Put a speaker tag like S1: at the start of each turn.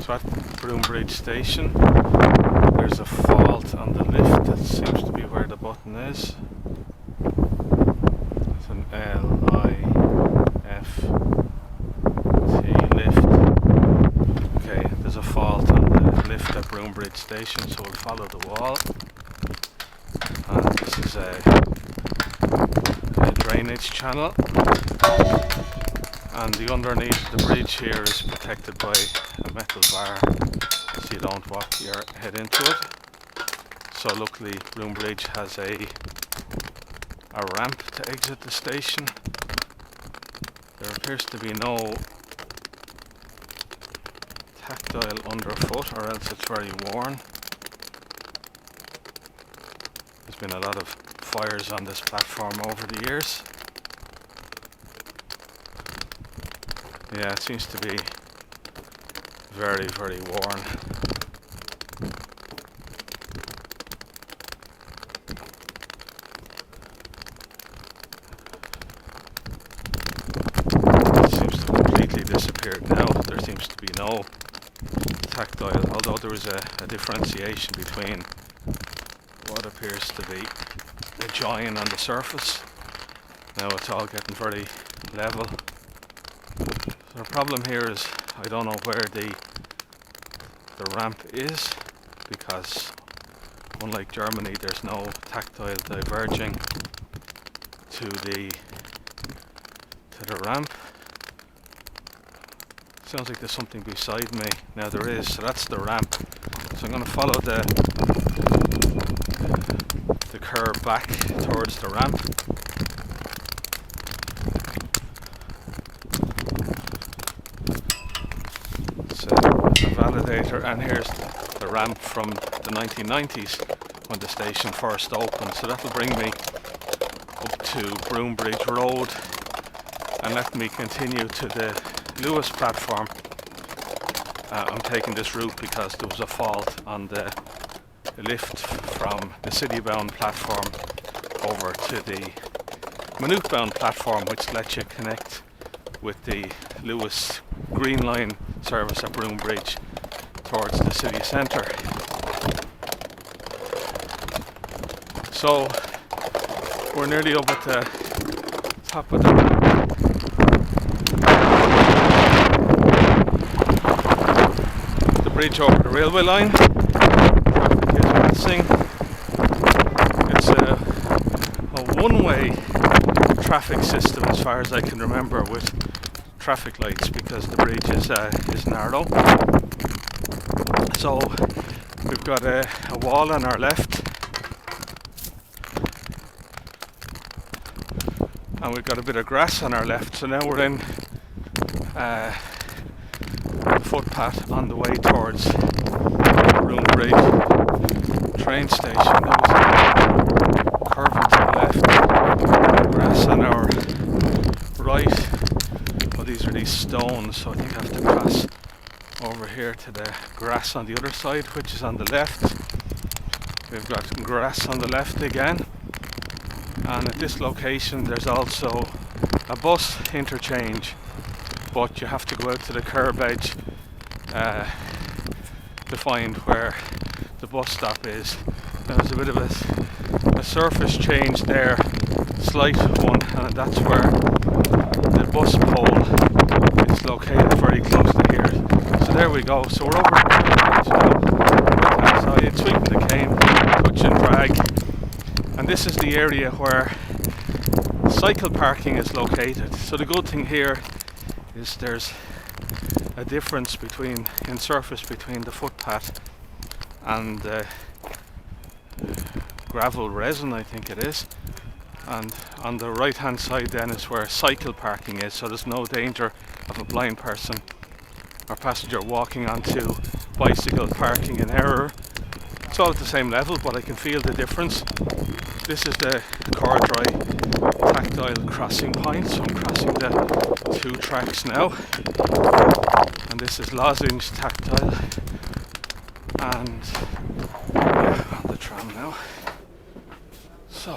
S1: So at Broombridge station, there's a fault on the lift. That seems to be where the button is. It's an L-I-F-T lift. Okay, there's a fault on the lift at Broombridge station, so we'll follow the wall. And this is a drainage channel. And the underneath the bridge here is protected by a metal bar, so you don't walk your head into it. So luckily Broombridge has a ramp to exit the station. There appears to be no tactile underfoot, or else it's very worn. There's been a lot of fires on this platform over the years. Yeah, it seems to be very, very worn. It seems to have completely disappeared now. There seems to be no tactile, although there is a differentiation between what appears to be a join on the surface. Now it's all getting very level. So the problem here is I don't know where the ramp is, because unlike Germany there's no tactile diverging to the ramp. Sounds like there's something beside me. Now there is, so that's the ramp. So I'm going to follow the curve back towards the ramp. Validator, and here's the ramp from the 1990s when the station first opened, so that will bring me up to Broombridge Road and let me continue to the Luas platform. I'm taking this route because there was a fault on the lift from the citybound platform over to the minute-bound platform, which lets you connect with the Luas Green Line service at Broombridge towards the city centre. So we're nearly up at the top of the bridge over the railway line. Traffic is passing. It's a one-way traffic system as far as I can remember, with traffic lights, because the bridge is narrow. So we've got a wall on our left, and we've got a bit of grass on our left. So now we're in a footpath on the way towards Broombridge train station. Now we're curving to the left, grass on our right. Well, these are these stones, so I think I have to cross over here to the grass on the other side, which is on the left. We've got grass on the left again, and at this location there's also a bus interchange, but you have to go out to the curb edge to find where the bus stop is. There's a bit of a surface change there, slight one, and that's where the bus pole is located very close to here. So there we go. So we're over the bridge now, so it's sweeping the cane, touch and drag, and this is the area where cycle parking is located. So the good thing here is there's a difference in surface between the footpath and gravel resin, I think it is. And on the right hand side then is where cycle parking is, so there's no danger of a blind person or passenger walking onto bicycle parking in error. It's all at the same level, but I can feel the difference. This is the corduroy tactile crossing point, so I'm crossing the two tracks now. And this is lozenge tactile, and yeah, on the tram now.